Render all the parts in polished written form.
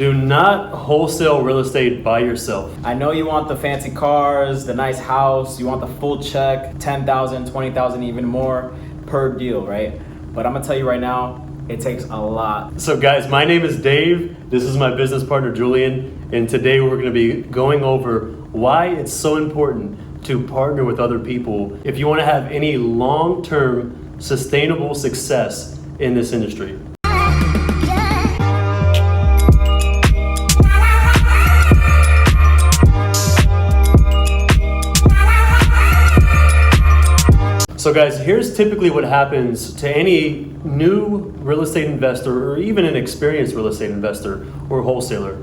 Do not wholesale real estate by yourself. I know you want the fancy cars, the nice house, you want the full check, 10,000, 20,000, even more per deal, right? But I'm gonna tell you right now, it takes a lot. So guys, my name is Dave. This is my business partner, Julian. And today we're gonna be going over why it's so important to partner with other people if you wanna have any long-term sustainable success in this industry. So guys, here's typically what happens to any new real estate investor or even an experienced real estate investor or wholesaler.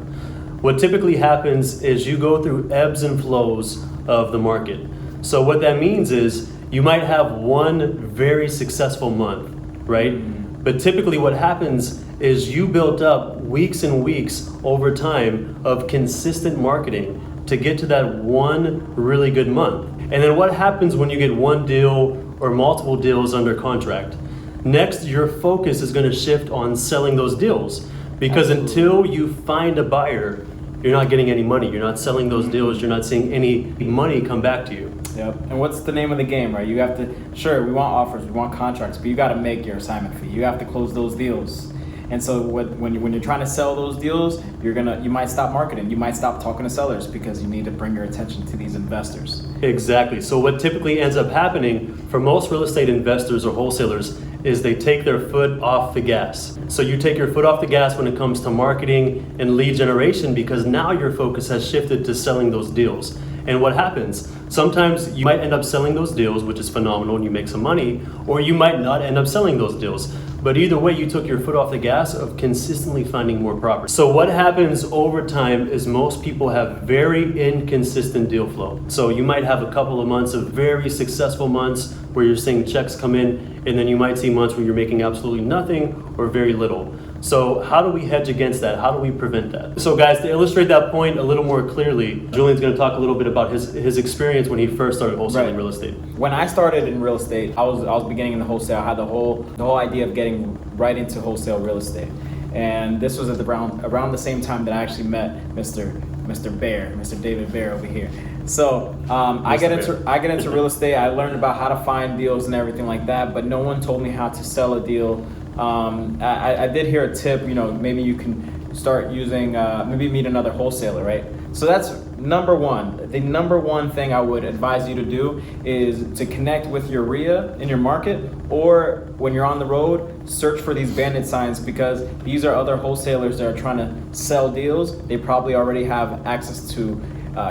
What typically happens is you go through ebbs and flows of the market. So what that means is you might have one very successful month, right? But typically what happens is you built up weeks and weeks over time of consistent marketing to get to that one really good month. And then what happens when you get one deal or multiple deals under contract? Next, your focus is going to shift on selling those deals, because until you find a buyer, you're not getting any money. You're not selling those deals. You're not seeing any money come back to you. Yep. And what's the name of the game, right? You have to, sure, we want offers, we want contracts, but you got to make your assignment fee. You have to close those deals. And so when you're trying to sell those deals, you might stop marketing. You might stop talking to sellers because you need to bring your attention to these investors. Exactly. So what typically ends up happening for most real estate investors or wholesalers is they take their foot off the gas. So you take your foot off the gas when it comes to marketing and lead generation, because now your focus has shifted to selling those deals. And what happens? Sometimes you might end up selling those deals, which is phenomenal, and you make some money, or you might not end up selling those deals. But either way, you took your foot off the gas of consistently finding more property. So what happens over time is most people have very inconsistent deal flow. So you might have a couple of months of very successful months where you're seeing checks come in, and then you might see months where you're making absolutely nothing or very little. So how do we hedge against that? How do we prevent that? So guys, to illustrate that point a little more clearly, Julian's going to talk a little bit about his experience when he first started wholesaling real estate. When I started in real estate, I was beginning in the wholesale. I had the whole idea of getting right into wholesale real estate. And this was at around the same time that I actually met Mr. David Bear over here. So I get into real estate. I learned about how to find deals and everything like that, but no one told me how to sell a deal. I did hear a tip, maybe you can start using, maybe meet another wholesaler, right? So that's number one. The number one thing I would advise you to do is to connect with your RIA in your market, or when you're on the road, search for these bandit signs, because these are other wholesalers that are trying to sell deals. They probably already have access to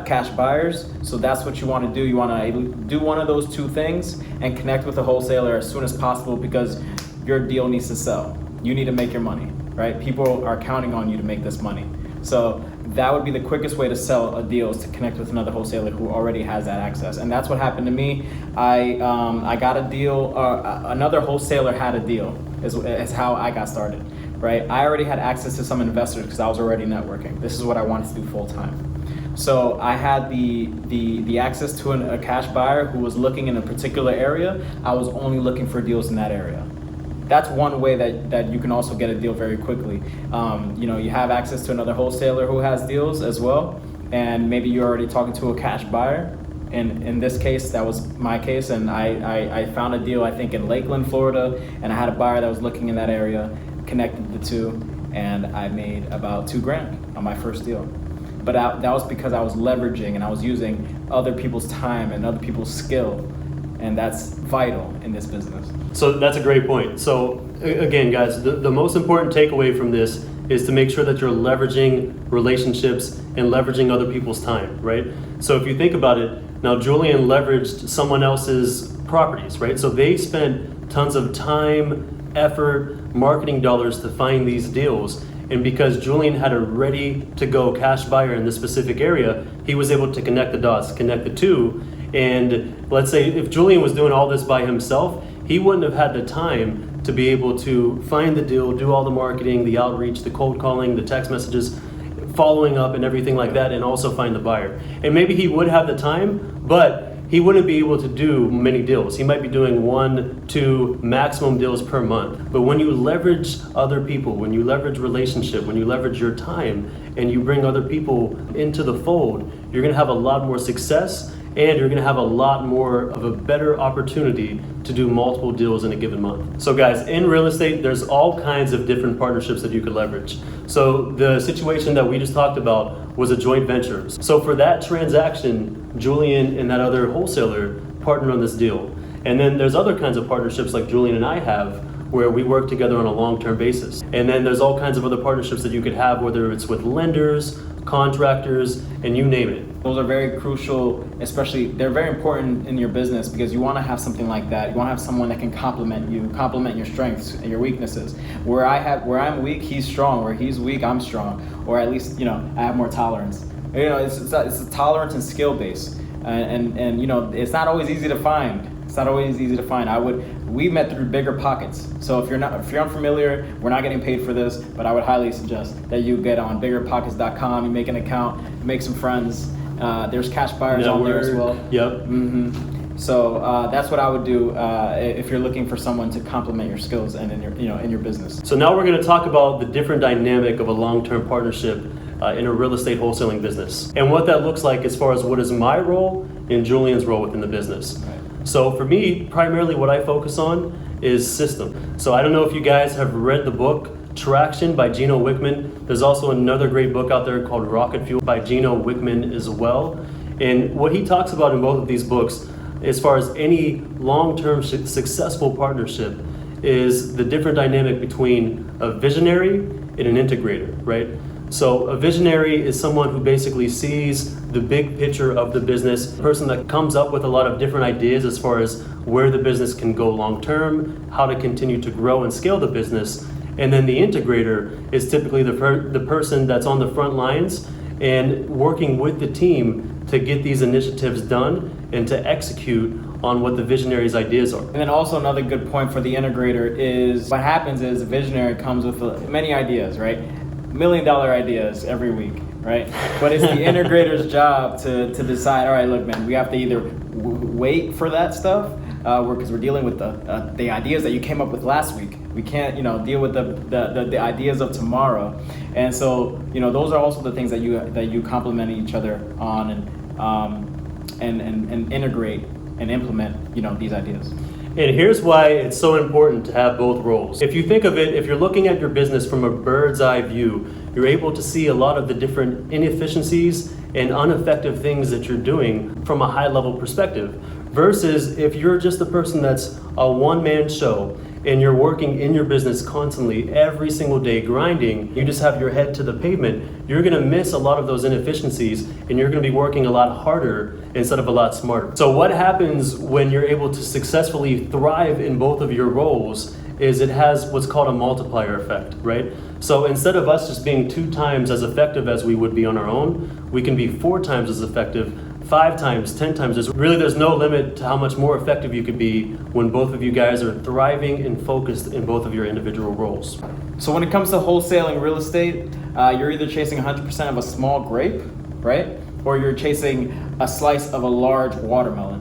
cash buyers. So that's what you want to do. You want to do one of those two things and connect with a wholesaler as soon as possible, because your deal needs to sell. You need to make your money, right? People are counting on you to make this money. So that would be the quickest way to sell a deal, is to connect with another wholesaler who already has that access. And that's what happened to me. I got a deal, another wholesaler had a deal, is how I got started, right? I already had access to some investors because I was already networking. This is what I wanted to do full time. So I had the access to a cash buyer who was looking in a particular area. I was only looking for deals in that area. That's one way that you can also get a deal very quickly. You have access to another wholesaler who has deals as well, and maybe you're already talking to a cash buyer. And in this case, that was my case, and I found a deal, I think, in Lakeland, Florida, and I had a buyer that was looking in that area, connected the two, and I made about $2,000 on my first deal. But that was because I was leveraging and I was using other people's time and other people's skill. And that's vital in this business. So that's a great point. So again, guys, the most important takeaway from this is to make sure that you're leveraging relationships and leveraging other people's time, right? So if you think about it, now Julian leveraged someone else's properties, right? So they spent tons of time, effort, marketing dollars to find these deals. And because Julian had a ready-to-go cash buyer in this specific area, he was able to connect the dots, connect the two. And let's say if Julian was doing all this by himself, he wouldn't have had the time to be able to find the deal, do all the marketing, the outreach, the cold calling, the text messages, following up and everything like that, and also find the buyer. And maybe he would have the time, but he wouldn't be able to do many deals. He might be doing 1, 2 maximum deals per month. But when you leverage other people, when you leverage relationship, when you leverage your time, and you bring other people into the fold, you're gonna have a lot more success, and you're gonna have a lot more of a better opportunity to do multiple deals in a given month. So guys, in real estate, there's all kinds of different partnerships that you could leverage. So the situation that we just talked about was a joint venture. So for that transaction, Julian and that other wholesaler partnered on this deal. And then there's other kinds of partnerships like Julian and I have, where we work together on a long-term basis. And then there's all kinds of other partnerships that you could have, whether it's with lenders, contractors, and you name it. Those are very crucial, especially they're very important in your business because you want to have something like that. You want to have someone that can complement you, complement your strengths and your weaknesses. Where I'm weak, he's strong. Where he's weak, I'm strong. Or at least, I have more tolerance. It's a tolerance and skill base. And it's not always easy to find. It's not always easy to find. We met through Bigger Pockets. So if you're unfamiliar, we're not getting paid for this, but I would highly suggest that you get on biggerpockets.com, you make an account, make some friends. There's cash buyers on there as well. Yep. Mm-hmm. So that's what I would do if you're looking for someone to complement your skills and in your business. So now we're going to talk about the different dynamic of a long-term partnership in a real estate wholesaling business, and what that looks like as far as what is my role and Julian's role within the business. Right. So for me, primarily what I focus on is system. So I don't know if you guys have read the book Traction by Gino Wickman. There's also another great book out there called Rocket Fuel by Gino Wickman as well. And what he talks about in both of these books, as far as any long-term successful partnership, is the different dynamic between a visionary and an integrator, right? So a visionary is someone who basically sees the big picture of the business, a person that comes up with a lot of different ideas as far as where the business can go long term, how to continue to grow and scale the business. And then the integrator is typically the person that's on the front lines and working with the team to get these initiatives done and to execute on what the visionary's ideas are. And then also another good point for the integrator is what happens is a visionary comes with many ideas, right? $1 million ideas every week, right? But it's the integrator's job to decide, all right, look, man, we have to either wait for that stuff because we're dealing with the ideas that you came up with last week. We can't, deal with the ideas of tomorrow. And so, those are also the things that you complement each other on and integrate and implement, these ideas. And here's why it's so important to have both roles. If you think of it, if you're looking at your business from a bird's eye view, you're able to see a lot of the different inefficiencies and ineffective things that you're doing from a high level perspective. Versus if you're just the person that's a one-man show and you're working in your business constantly every single day grinding, you just have your head to the pavement, you're gonna miss a lot of those inefficiencies and you're gonna be working a lot harder instead of a lot smarter. So what happens when you're able to successfully thrive in both of your roles is it has what's called a multiplier effect, right? So instead of us just being 2 times as effective as we would be on our own, we can be 4 times as effective, 5 times, 10 times. There's no limit to how much more effective you could be when both of you guys are thriving and focused in both of your individual roles. So when it comes to wholesaling real estate, you're either chasing 100% of a small grape, right? Or you're chasing a slice of a large watermelon.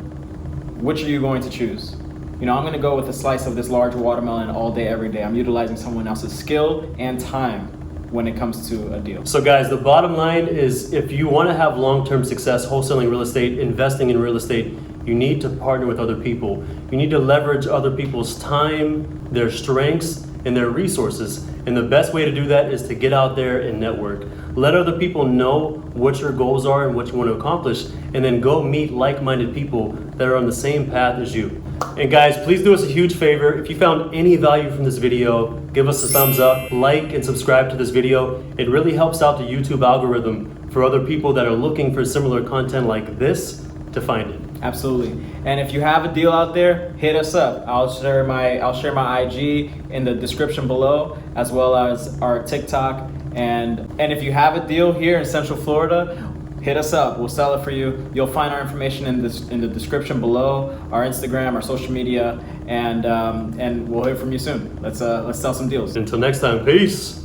Which are you going to choose? I'm going to go with a slice of this large watermelon all day, every day. I'm utilizing someone else's skill and time when it comes to a deal. So guys, the bottom line is if you want to have long-term success wholesaling real estate, investing in real estate, you need to partner with other people. You need to leverage other people's time, their strengths, and their resources. And the best way to do that is to get out there and network. Let other people know what your goals are and what you want to accomplish, and then go meet like-minded people that are on the same path as you. And guys, please do us a huge favor. If you found any value from this video, give us a thumbs up, like and subscribe to this video. It really helps out the YouTube algorithm for other people that are looking for similar content like this to find it. Absolutely. And if you have a deal out there, hit us up. I'll share my IG in the description below, as well as our TikTok. And if you have a deal here in Central Florida, hit us up. We'll sell it for you. You'll find our information in the description below, our Instagram, our social media, and we'll hear from you soon. Let's sell some deals. Until next time, peace.